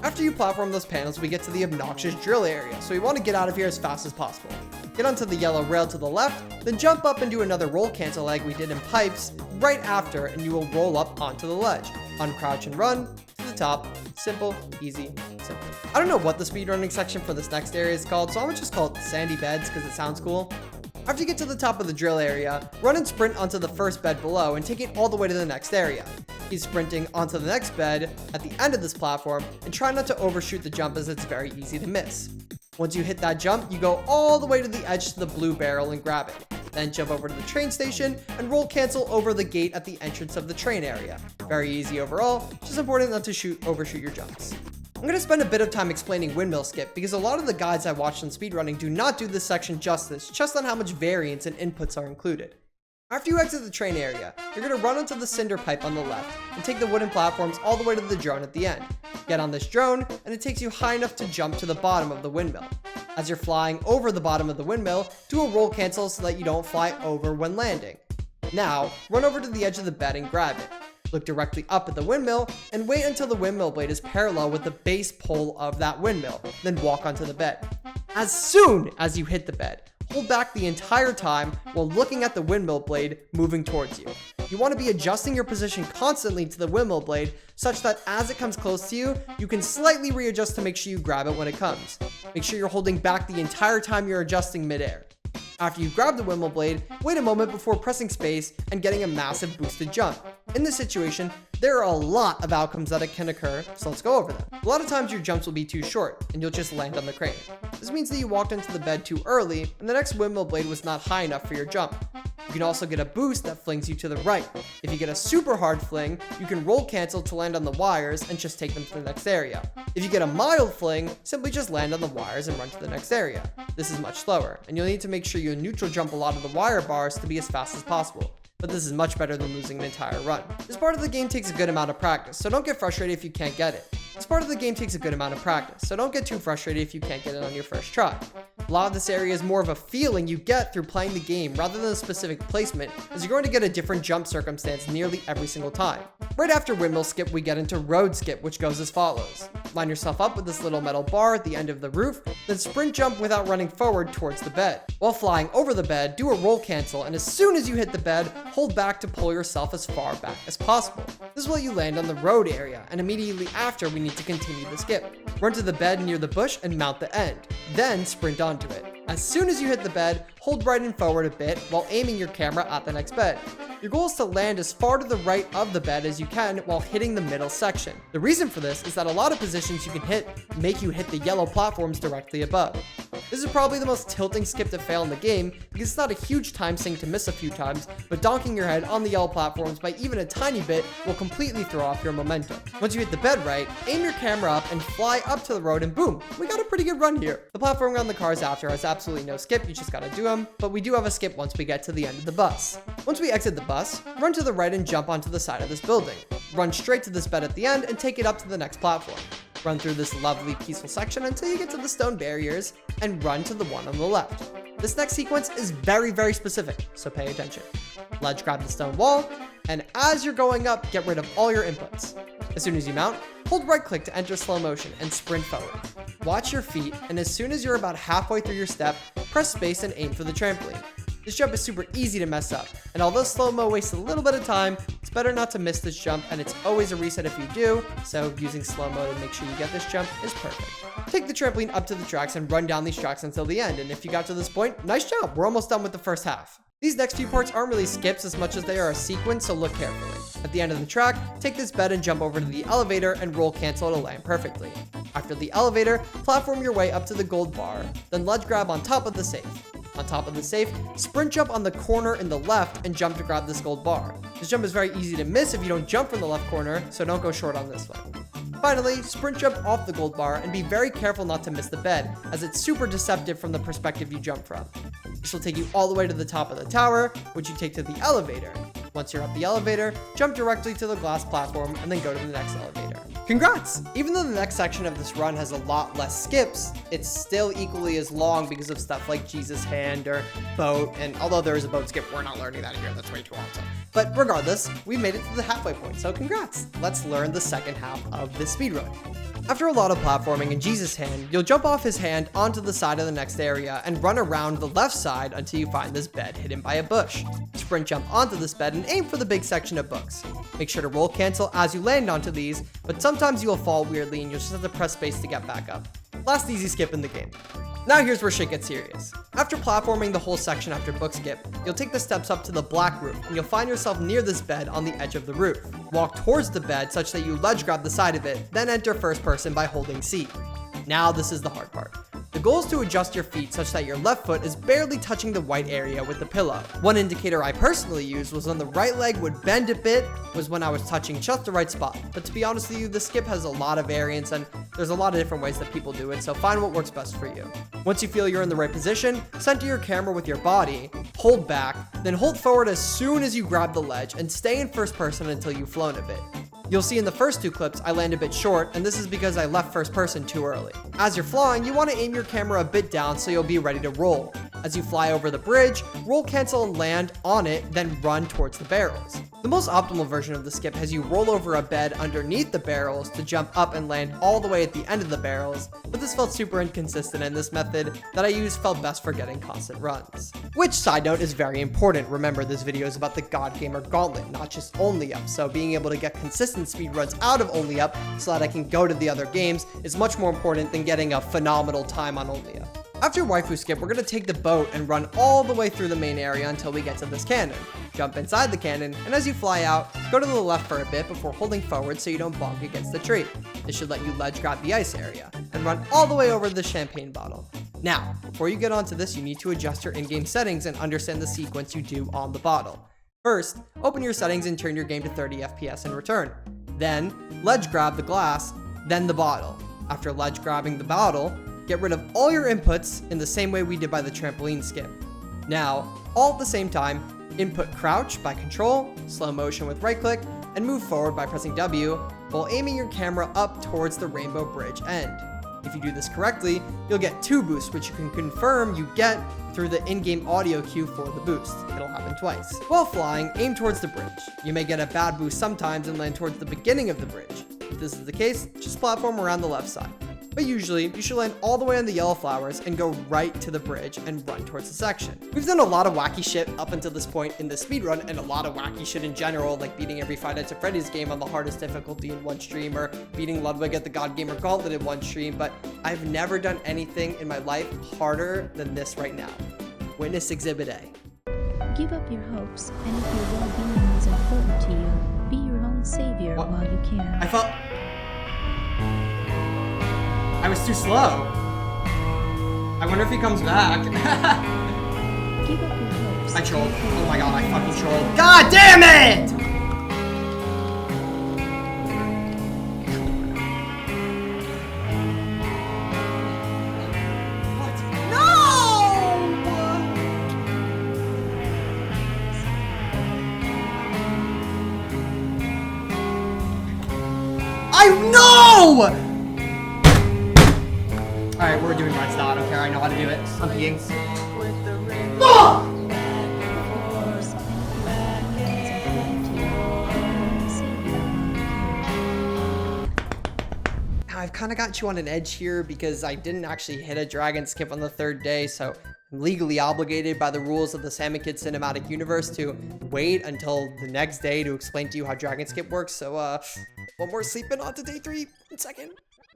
[SPEAKER 2] After you platform those panels, we get to the obnoxious drill area, so we want to get out of here as fast as possible. Get onto the yellow rail to the left, then jump up and do another roll cancel like we did in pipes right after, and you will roll up onto the ledge. Uncrouch and run to the top, Simple, easy, simple. I don't know what the speedrunning section for this next area is called, so I'm gonna just call it Sandy Beds because it sounds cool. After you get to the top of the drill area, run and sprint onto the first bed below and take it all the way to the next area. Keep sprinting onto the next bed at the end of this platform and try not to overshoot the jump as it's very easy to miss. Once you hit that jump, you go all the way to the edge to the blue barrel and grab it. Then jump over to the train station and roll cancel over the gate at the entrance of the train area. Very easy overall, just important not to overshoot your jumps. I'm going to spend a bit of time explaining windmill skip because a lot of the guides I watched on speedrunning do not do this section justice just on how much variance and inputs are included. After you exit the train area, you're going to run onto the cinder pipe on the left and take the wooden platforms all the way to the drone at the end. Get on this drone and it takes you high enough to jump to the bottom of the windmill. As you're flying over the bottom of the windmill, do a roll cancel so that you don't fly over when landing. Now, run over to the edge of the bed and grab it. Look directly up at the windmill and wait until the windmill blade is parallel with the base pole of that windmill, then walk onto the bed. As soon as you hit the bed, hold back the entire time while looking at the windmill blade moving towards you. You want to be adjusting your position constantly to the windmill blade such that as it comes close to you, you can slightly readjust to make sure you grab it when it comes. Make sure you're holding back the entire time you're adjusting midair. After you grab the windmill blade, wait a moment before pressing space and getting a massive boosted jump. In this situation, there are a lot of outcomes that can occur, so let's go over them. A lot of times your jumps will be too short, and you'll just land on the crane. This means that you walked into the bed too early, and the next windmill blade was not high enough for your jump. You can also get a boost that flings you to the right. If you get a super hard fling, you can roll cancel to land on the wires and just take them to the next area. If you get a mild fling, simply just land on the wires and run to the next area. This is much slower, and you'll need to make sure you neutral jump a lot of the wire bars to be as fast as possible. But this is much better than losing an entire run. This part of the game takes a good amount of practice, so don't get frustrated if you can't get it. This part of the game takes a good amount of practice, so don't get too frustrated if you can't get it on your first try. A lot of this area is more of a feeling you get through playing the game rather than a specific placement, as you're going to get a different jump circumstance nearly every single time. Right after windmill skip, we get into road skip, which goes as follows. Line yourself up with this little metal bar at the end of the roof, then sprint jump without running forward towards the bed. While flying over the bed, do a roll cancel, and as soon as you hit the bed, hold back to pull yourself as far back as possible. This is where you land on the road area, and immediately after we need to continue the skip. Run to the bed near the bush and mount the end, then sprint onto it. As soon as you hit the bed, hold right and forward a bit while aiming your camera at the next bed. Your goal is to land as far to the right of the bed as you can while hitting the middle section. The reason for this is that a lot of positions you can hit make you hit the yellow platforms directly above. This is probably the most tilting skip to fail in the game because it's not a huge time sink to miss a few times, but donking your head on the yellow platforms by even a tiny bit will completely throw off your momentum. Once you hit the bed right, aim your camera up and fly up to the road and boom, we got a pretty good run here. The platform on the cars after has absolutely no skip, you just gotta do them, but we do have a skip once we get to the end of the bus. Once we exit the bus, run to the right and jump onto the side of this building. Run straight to this bed at the end and take it up to the next platform. Run through this lovely peaceful section until you get to the stone barriers and run to the one on the left. This next sequence is very, very specific, so pay attention. Ledge grab the stone wall, and as you're going up, get rid of all your inputs. As soon as you mount, hold right click to enter slow motion and sprint forward. Watch your feet, and as soon as you're about halfway through your step, press space and aim for the trampoline. This jump is super easy to mess up, and although slow-mo wastes a little bit of time, it's better not to miss this jump, and it's always a reset if you do, so using slow-mo to make sure you get this jump is perfect. Take the trampoline up to the tracks and run down these tracks until the end, and if you got to this point, nice job, we're almost done with the first half. These next few parts aren't really skips as much as they are a sequence, so look carefully. At the end of the track, take this bed and jump over to the elevator and roll cancel to land perfectly. After the elevator, platform your way up to the gold bar, then ledge grab on top of the safe. On top of the safe, sprint jump on the corner in the left and jump to grab this gold bar. This jump is very easy to miss if you don't jump from the left corner, so don't go short on this one. Finally, sprint jump off the gold bar and be very careful not to miss the bed, as it's super deceptive from the perspective you jump from. This will take you all the way to the top of the tower, which you take to the elevator. Once you're up the elevator, jump directly to the glass platform and then go to the next elevator. Congrats! Even though the next section of this run has a lot less skips, it's still equally as long because of stuff like Jesus Hand or boat, and although there is a boat skip, we're not learning that here, that's way too awesome. But regardless, we made it to the halfway point, so congrats! Let's learn the second half of this speedrun. After a lot of platforming in Jesus' hand, you'll jump off his hand onto the side of the next area and run around the left side until you find this bed hidden by a bush. Sprint jump onto this bed and aim for the big section of books. Make sure to roll cancel as you land onto these, but sometimes you will fall weirdly and you'll just have to press space to get back up. Last easy skip in the game. Now here's where shit gets serious. After platforming the whole section after book skip, you'll take the steps up to the black roof and you'll find yourself near this bed on the edge of the roof. Walk towards the bed such that you ledge grab the side of it, then enter first person by holding C. Now this is the hard part. The goal is to adjust your feet such that your left foot is barely touching the white area with the pillow. One indicator I personally used was when the right leg would bend a bit, was when I was touching just the right spot. But to be honest with you, the skip has a lot of variants and there's a lot of different ways that people do it, so find what works best for you. Once you feel you're in the right position, center your camera with your body, hold back, then hold forward as soon as you grab the ledge and stay in first person until you've flown a bit. You'll see in the first two clips I land a bit short, and this is because I left first person too early. As you're flying, you want to aim your camera a bit down so you'll be ready to roll. As you fly over the bridge, roll cancel and land on it, then run towards the barrels. The most optimal version of the skip has you roll over a bed underneath the barrels to jump up and land all the way at the end of the barrels, but this felt super inconsistent and this method that I used felt best for getting constant runs. Which, side note, is very important. Remember, this video is about the God Gamer Gauntlet, not just Only Up, so being able to get consistent speedruns out of Only Up so that I can go to the other games is much more important than getting a phenomenal time on Only Up. After waifu skip, we're going to take the boat and run all the way through the main area until we get to this cannon. Jump inside the cannon, and as you fly out, go to the left for a bit before holding forward so you don't bonk against the tree. This should let you ledge grab the ice area, and run all the way over to the champagne bottle. Now, before you get onto this, you need to adjust your in-game settings and understand the sequence you do on the bottle. First, open your settings and turn your game to 30 FPS and return. Then, ledge grab the glass, then the bottle. After ledge grabbing the bottle, get rid of all your inputs in the same way we did by the trampoline skip. Now, all at the same time, input crouch by control, slow motion with right click, and move forward by pressing W while aiming your camera up towards the rainbow bridge end. If you do this correctly, you'll get 2 boosts, which you can confirm you get through the in-game audio cue for the boost. It'll happen twice. While flying, aim towards the bridge. You may get a bad boost sometimes and land towards the beginning of the bridge. If this is the case, just platform around the left side. But usually, you should land all the way on the yellow flowers and go right to the bridge and run towards the section. We've done a lot of wacky shit up until this point in the speedrun, and a lot of wacky shit in general, like beating every Five Nights at Freddy's game on the hardest difficulty in one stream, or beating Ludwig at the God Gamer Gauntlet in one stream, but I've never done anything in my life harder than this right now. Witness Exhibit A.
[SPEAKER 3] Give up your hopes, and if your well-being is important to you, be your own savior
[SPEAKER 2] What?
[SPEAKER 3] while you can.
[SPEAKER 1] I felt... I was too slow. I wonder if he comes back.
[SPEAKER 3] Give up your hopes.
[SPEAKER 1] I trolled. Oh my god, I fucking trolled. God damn it! What? No! I know! Alright, we're doing red star. I don't care. I know how to do it. I'm peeing. Ah! I've kind of got you on an edge here because I didn't actually hit a dragon skip on the 3rd day, so I'm legally obligated by the rules of the Salmon Kid Cinematic Universe to wait until the next day to explain to you how dragon skip works. So, one more sleep in onto day 3 in a second.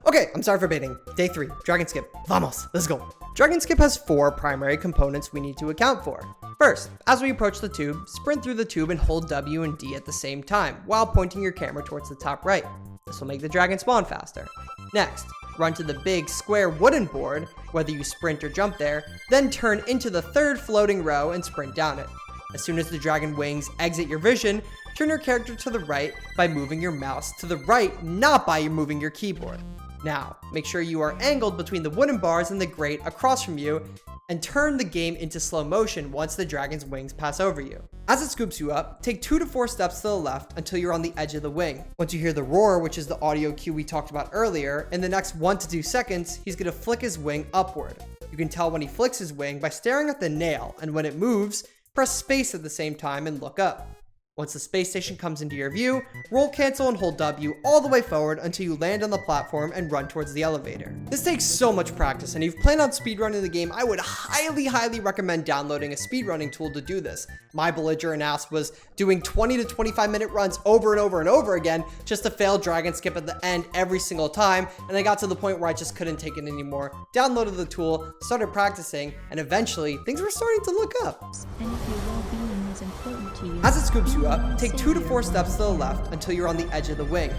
[SPEAKER 1] Okay, I'm sorry for baiting. Day 3, dragon skip. Vamos, let's go. Dragon skip has 4 primary components we need to account for. First, as we approach the tube, sprint through the tube and hold W and D at the same time while pointing your camera towards the top right. This will make the dragon spawn faster. Next, run to the big square wooden board, whether you sprint or jump there, then turn into the 3rd floating row and sprint down it. As soon as the dragon wings exit your vision, turn your character to the right by moving your mouse to the right, not by moving your keyboard. Now, make sure you are angled between the wooden bars and the grate across from you, and turn the game into slow motion once the dragon's wings pass over you. As it scoops you up, take 2 to 4 steps to the left until you're on the edge of the wing. Once you hear the roar, which is the audio cue we talked about earlier, in the next 1 to 2 seconds, he's gonna flick his wing upward. You can tell when he flicks his wing by staring at the nail, and when it moves, press space at the same time and look up.
[SPEAKER 2] Once the space station comes into your view, roll cancel and hold W all the way forward until you land on the platform and run towards the elevator. This takes so much practice, and if you've planned on speedrunning the game, I would highly recommend downloading a speedrunning tool to do this. My belligerent ass was doing 20 to 25 minute runs over and over again just to fail dragon skip at the end every single time, and I got to the point where I just couldn't take it anymore. Downloaded the tool, started practicing, and eventually things were starting to look up.
[SPEAKER 3] And if your well-being is important to you,
[SPEAKER 2] As it scoops you up, take 2 to 4 steps to the left until you're on the edge of the wing.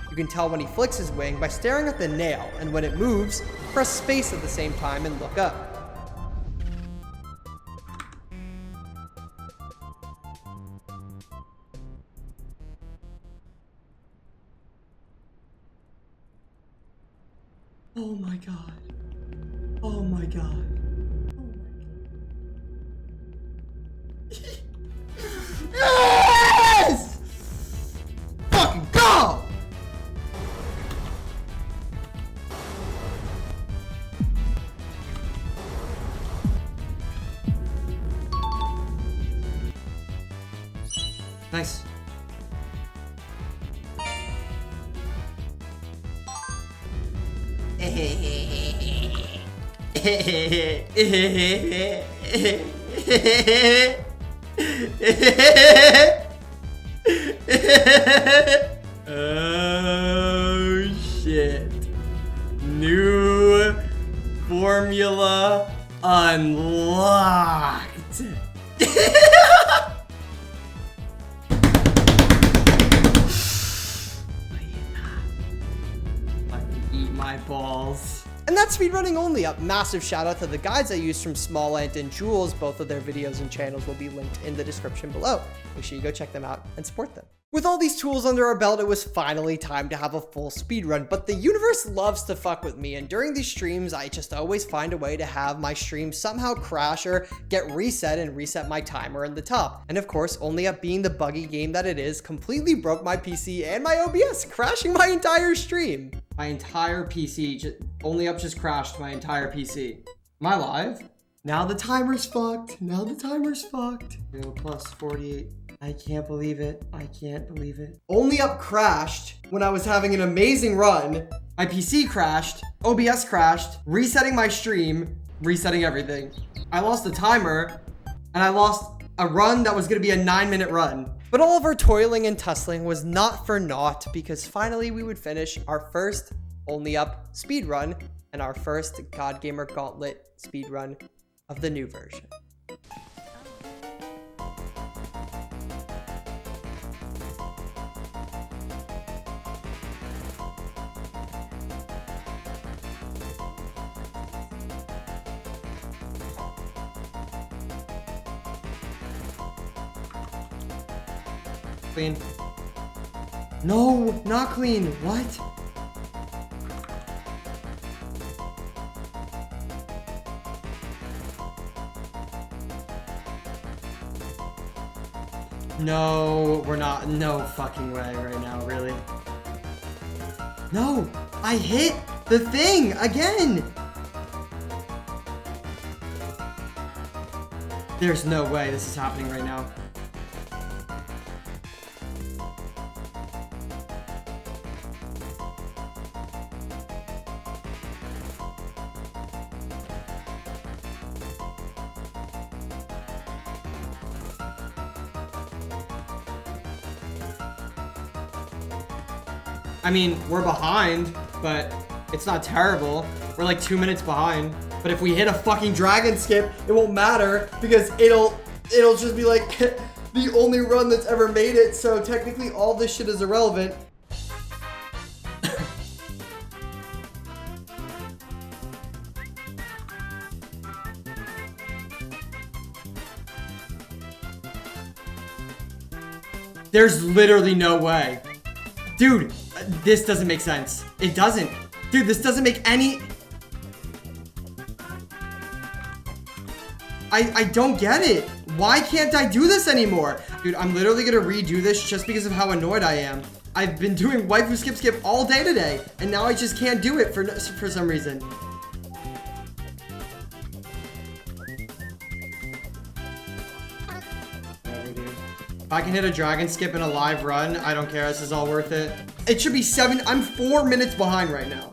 [SPEAKER 2] You can tell when he flicks his wing by staring at the nail, and when it moves, press space at the same time and look up. Oh my god. Oh my god. Yes! Fucking go! Nice. Oh shit. New formula unlocked. Eat my balls. And that's speedrunning only up. Massive shout out to the guides I used from Smallland and Jules. Both of their videos and channels will be linked in the description below. Make sure you go check them out and support them. With all these tools under our belt, it was finally time to have a full speedrun, but the universe loves to fuck with me, and during these streams, I just always find a way to have my stream somehow crash or get reset and reset my timer in the top. And of course, Only Up being the buggy game that it is, completely broke my PC and my OBS, crashing my entire stream. My entire PC, Only Up just crashed my entire PC. Am I live? Now the timer's fucked. Now the timer's fucked. 0 plus 48. I can't believe it. I can't believe it. Only Up crashed when I was having an amazing run. My PC crashed. OBS crashed. Resetting my stream. Resetting everything. I lost the timer. And I lost a run that was going to be a 9-minute run. But all of our toiling and tussling was not for naught, because finally we would finish our first Only Up speedrun and our first God Gamer Gauntlet speedrun of the new version. Clean. No, not clean. What? No, we're not. No fucking way right now, really. No, I hit the thing again. There's no way this is happening right now. I mean, we're behind, but it's not terrible. We're like 2 minutes behind. But if we hit a fucking dragon skip, it won't matter because it'll just be like the only run that's ever made it. So technically all this shit is irrelevant. There's literally no way. Dude, this doesn't make sense. It doesn't. Dude, this doesn't make any... I don't get it. Why can't I do this anymore? Dude, I'm literally gonna redo this just because of how annoyed I am. I've been doing waifu skip all day today, and now I just can't do it for some reason. dude. If I can hit a dragon skip in a live run, I don't care. This is all worth it. It should be 7. I'm 4 minutes behind right now.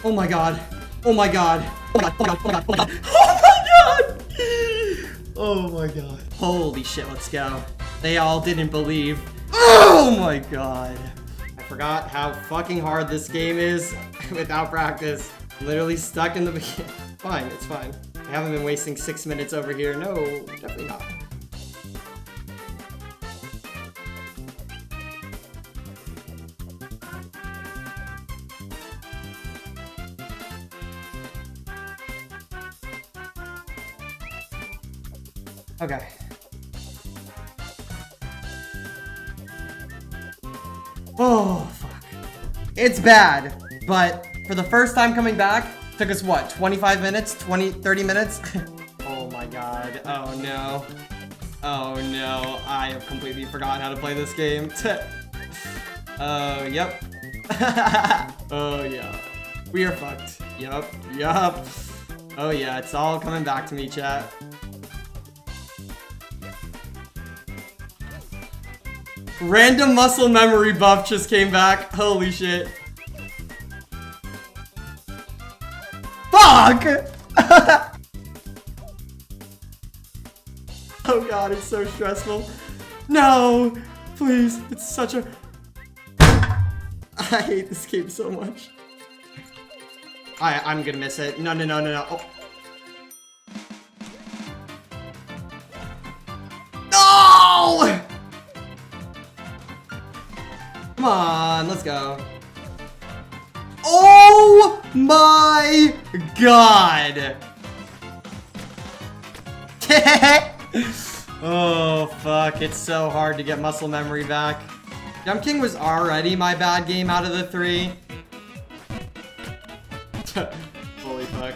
[SPEAKER 2] Oh my god. Oh my god. Oh my god. Oh my god. Oh my god. Oh my god. Oh my god. Holy shit, let's go. They all didn't believe. Oh my god. I forgot how fucking hard this game is without practice. I'm literally stuck in the beginning. Fine, it's fine. I haven't been wasting 6 minutes over here. No, definitely not. Okay. Oh, fuck. It's bad, but for the first time coming back, took us what, 25 minutes? 30 minutes? Oh my god. Oh no. Oh no. I have completely forgotten how to play this game. Oh, yep. Oh yeah. We are fucked. Yup. Yup. Oh yeah, it's all coming back to me, chat. Random muscle memory buff just came back. Holy shit. Fuck! Oh god, it's so stressful. No! Please, it's such a... I hate this game so much. I'm gonna miss it. No, no, no, no, no. Oh. No! Come on, let's go. Oh my god! Oh fuck, it's so hard to get muscle memory back. Jump King was already my bad game out of the 3. Holy fuck.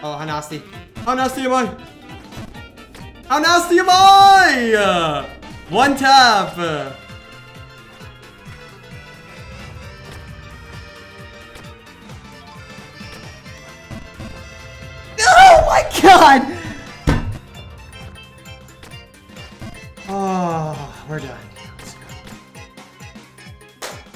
[SPEAKER 2] Oh, how nasty. How nasty am I? How nasty am I? One tap! Oh my god! Oh, we're done. Let's go.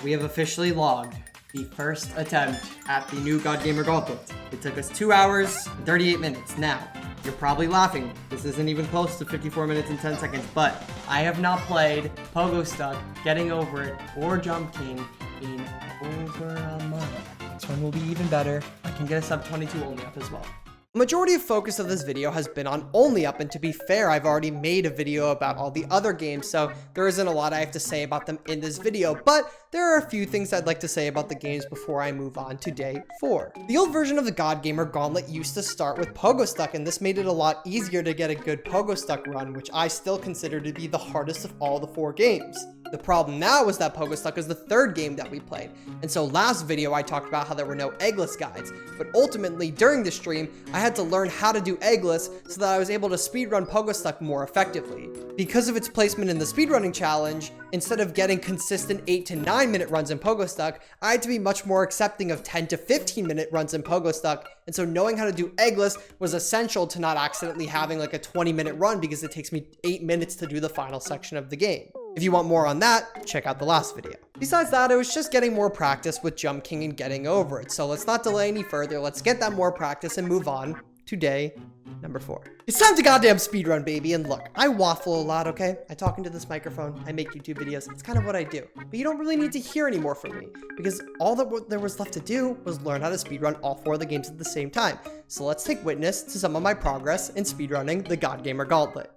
[SPEAKER 2] We have officially logged the first attempt at the new God Gamer Gauntlet. It took us 2 hours and 38 minutes. Now, you're probably laughing. This isn't even close to 54 minutes and 10 seconds, but I have not played Pogo Stuck, Getting Over It, or Jump King in over a month. This one will be even better. I can get a sub 22 only up as well. The majority of focus of this video has been on Only Up, and to be fair, I've already made a video about all the other games, so there isn't a lot I have to say about them in this video, but there are a few things I'd like to say about the games before I move on to day 4. The old version of the God Gamer Gauntlet used to start with Pogo Stuck, and this made it a lot easier to get a good Pogo Stuck run, which I still consider to be the hardest of all the 4 games. The problem now is that Pogo Stuck is the 3rd game that we played, and so last video I talked about how there were no eggless guides, but ultimately during the stream I had to learn how to do eggless so that I was able to speedrun Pogo Stuck more effectively. Because of its placement in the speedrunning challenge, instead of getting consistent 8 to 9 minute runs in Pogo Stuck, I had to be much more accepting of 10 to 15 minute runs in Pogo Stuck, and so knowing how to do eggless was essential to not accidentally having like a 20-minute run because it takes me 8 minutes to do the final section of the game. If you want more on that, check out the last video. Besides that, it was just getting more practice with Jump King and Getting Over It, so let's not delay any further, let's get that more practice and move on to day number 4. It's time to goddamn speedrun, baby, and look, I waffle a lot, okay? I talk into this microphone, I make YouTube videos, it's kind of what I do. But you don't really need to hear any more from me, because all that there was left to do was learn how to speedrun all 4 of the games at the same time. So let's take witness to some of my progress in speedrunning the God Gamer Gauntlet.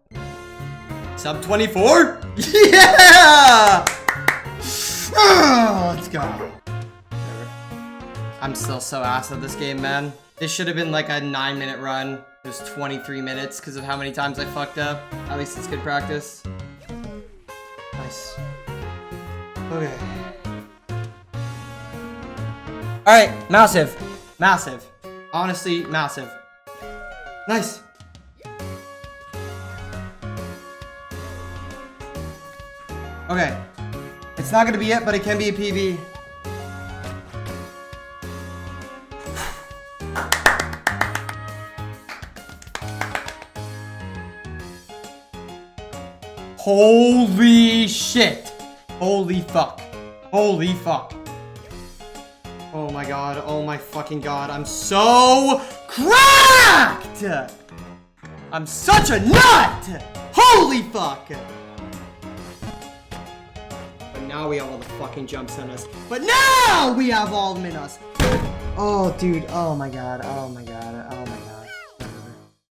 [SPEAKER 2] Sub 24? Yeah! Oh, let's go. I'm still so ass at this game, man. This should have been like a 9-minute run. It was 23 minutes because of how many times I fucked up. At least it's good practice. Nice. Okay. Alright, Massive. Massive. Honestly, massive. Nice. Okay. It's not gonna be it, but it can be a PB. Holy shit. Holy fuck. Holy fuck. Oh my god. Oh my fucking god. I'm so cracked! I'm such a nut! Holy fuck! But now we have all the fucking jumps in us. But now we have all of them in us. Oh, dude. Oh my god. Oh my god. Oh my god.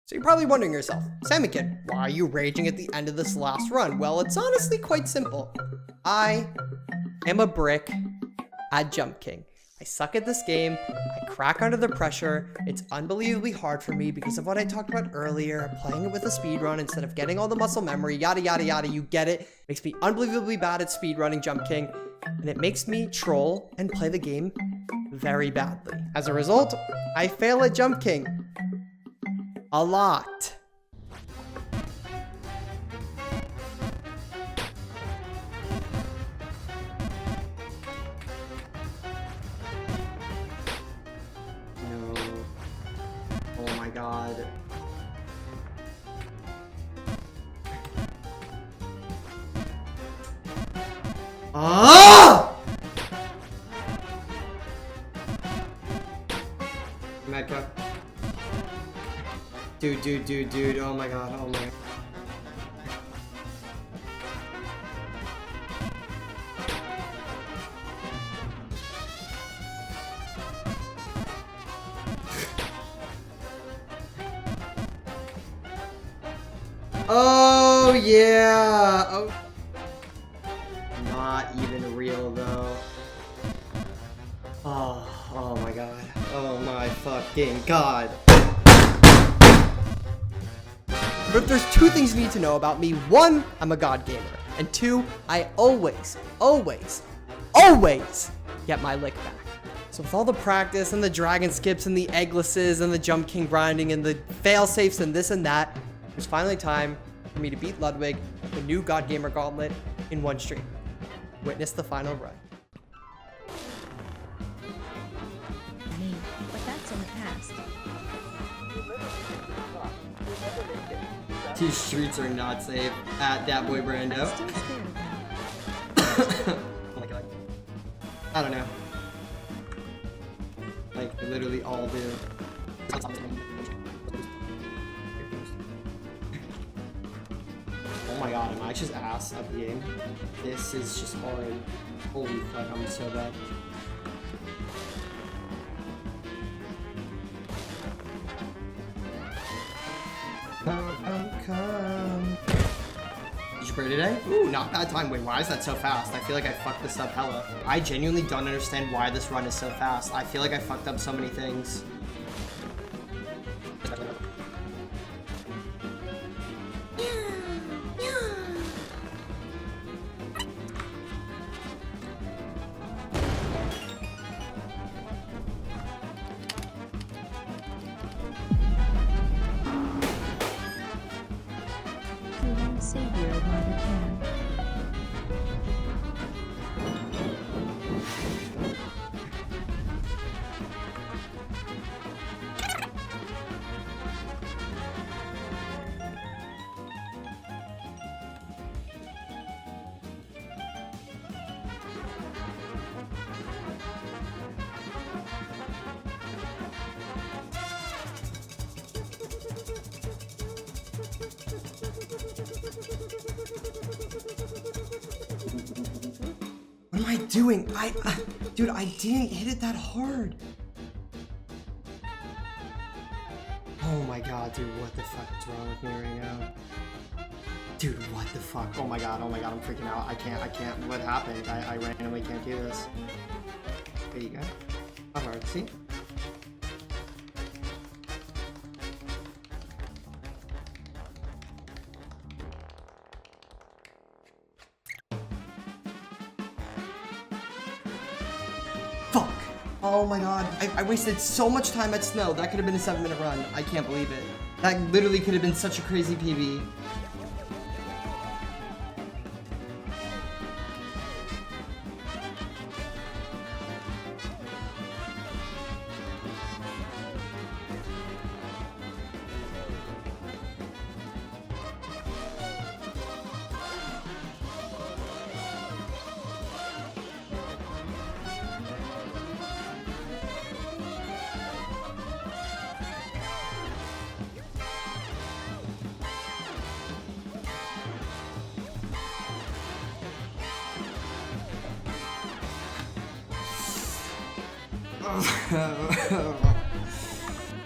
[SPEAKER 2] So you're probably wondering yourself, Salmon Kid, why are you raging at the end of this last run? Well, it's honestly quite simple. I am a brick at Jump King. I suck at this game. I crack under the pressure. It's unbelievably hard for me because of what I talked about earlier, playing it with a speedrun instead of getting all the muscle memory, yada, yada, yada. You get it. Makes me unbelievably bad at speedrunning Jump King, and it makes me troll and play the game very badly. As a result, I fail at Jump King. A lot. No. Oh my god. Ah! Medco. Dude, oh my god, oh my god. Oh yeah! Oh. Not even real though. Oh my god. Oh my fucking god. But there's two things you need to know about me. One, I'm a God Gamer. And two, I always get my lick back. So with all the practice and the dragon skips and the egglesses and the Jump King grinding and the fail safes and this and that, it was finally time for me to beat Ludwig, the new God Gamer Gauntlet, in one stream. Witness the final run.
[SPEAKER 3] Me, but that's in the past.
[SPEAKER 2] These streets are not safe at that boy Brando.
[SPEAKER 3] I'm still scared of that.
[SPEAKER 2] Oh my god. I don't know. Like, they literally all do. Oh my god, am I just ass at the game? This is just hard. Holy fuck, I'm so bad. Come. Did you pray today? Ooh, not bad time. Wait, why is that so fast? I feel like I fucked this up hella. I genuinely don't understand why this run is so fast. I feel like I fucked up so many things.
[SPEAKER 3] Savior while we can.
[SPEAKER 2] What am I doing? Dude, I didn't hit it that hard. Oh my god, dude, what the fuck is wrong with me right now? Dude, what the fuck? Oh my god, I'm freaking out. I can't. What happened? I randomly can't do this. There you go. How hard, see? Fuck! Oh my god. I wasted so much time at snow. That could have been a 7-minute run. I can't believe it. That literally could have been such a crazy PB.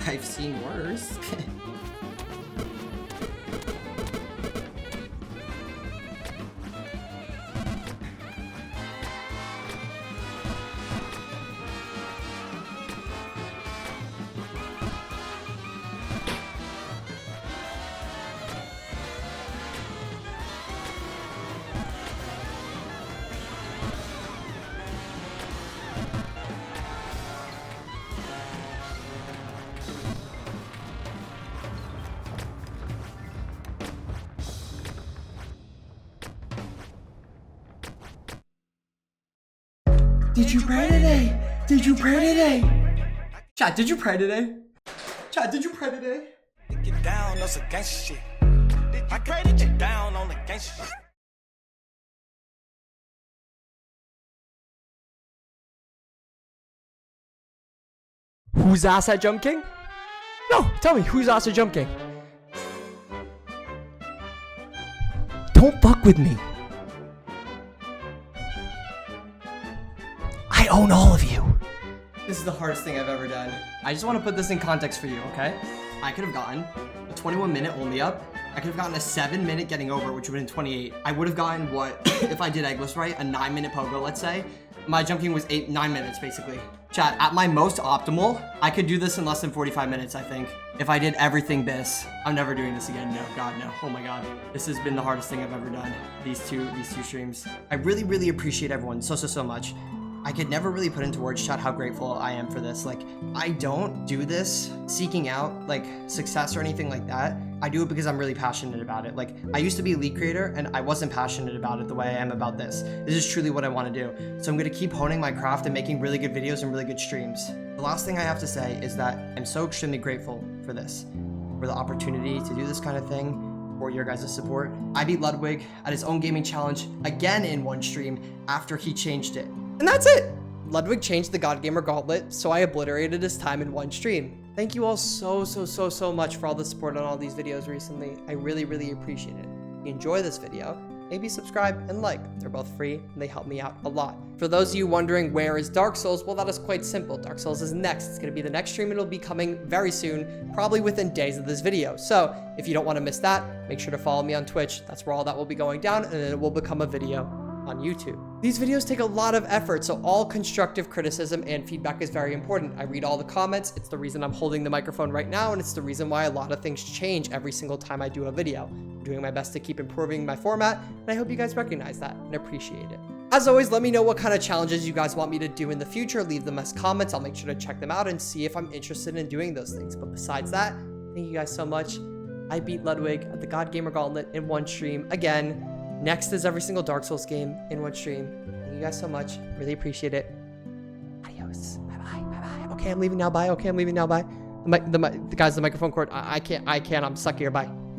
[SPEAKER 2] I've seen worse. Did you pray today? Did you pray today? Chat, did you pray today? Chat, did you pray today?
[SPEAKER 5] Get down on some gangsta shit. I pray to get down on the gangsta shit.
[SPEAKER 2] Who's ass at Jump King? No, tell me, who's ass at Jump King? Don't fuck with me. I own all of you. This is the hardest thing I've ever done. I just want to put this in context for you, okay? I could have gotten a 21-minute only up. I could have gotten a 7-minute getting over, which would have been 28. I would have gotten what, if I did eggless right, a 9-minute pogo, let's say. My jumping was 9 minutes, basically. Chat, at my most optimal, I could do this in less than 45 minutes, I think. If I did everything bis. I'm never doing this again. No, God, no. Oh my God. This has been the hardest thing I've ever done. These two streams. I really, really appreciate everyone so much. I could never really put into words, chat, how grateful I am for this. Like, I don't do this seeking out, like, success or anything like that. I do it because I'm really passionate about it. Like, I used to be a lead creator, and I wasn't passionate about it the way I am about this. This is truly what I want to do. So I'm going to keep honing my craft and making really good videos and really good streams. The last thing I have to say is that I'm so extremely grateful for this, for the opportunity to do this kind of thing, for your guys' support. I beat Ludwig at his own gaming challenge again in one stream after he changed it. And that's it! Ludwig changed the God Gamer Gauntlet, so I obliterated his time in one stream. Thank you all so much for all the support on all these videos recently. I really, really appreciate it. If you enjoy this video, maybe subscribe and like. They're both free and they help me out a lot. For those of you wondering where is Dark Souls, well, that is quite simple. Dark Souls is next. It's going to be the next stream and it'll be coming very soon, probably within days of this video. So if you don't want to miss that, make sure to follow me on Twitch. That's where all that will be going down, and then it will become a video on YouTube. These videos take a lot of effort, so all constructive criticism and feedback is very important. I read all the comments. It's the reason I'm holding the microphone right now, and it's the reason why a lot of things change every single time I do a video. I'm doing my best to keep improving my format, and I hope you guys recognize that and appreciate it. As always, let me know what kind of challenges you guys want me to do in the future. Leave them as comments. I'll make sure to check them out and see if I'm interested in doing those things. But besides that, thank you guys so much. I beat Ludwig at the God Gamer Gauntlet in one stream again. Next is every single Dark Souls game in one stream. Thank you guys so much. Really appreciate it. Adios. Bye-bye. Bye-bye. Okay, I'm leaving now. Bye. Okay, I'm leaving now. Bye. The guys, the microphone cord. I can't. I'm stuck here. Bye.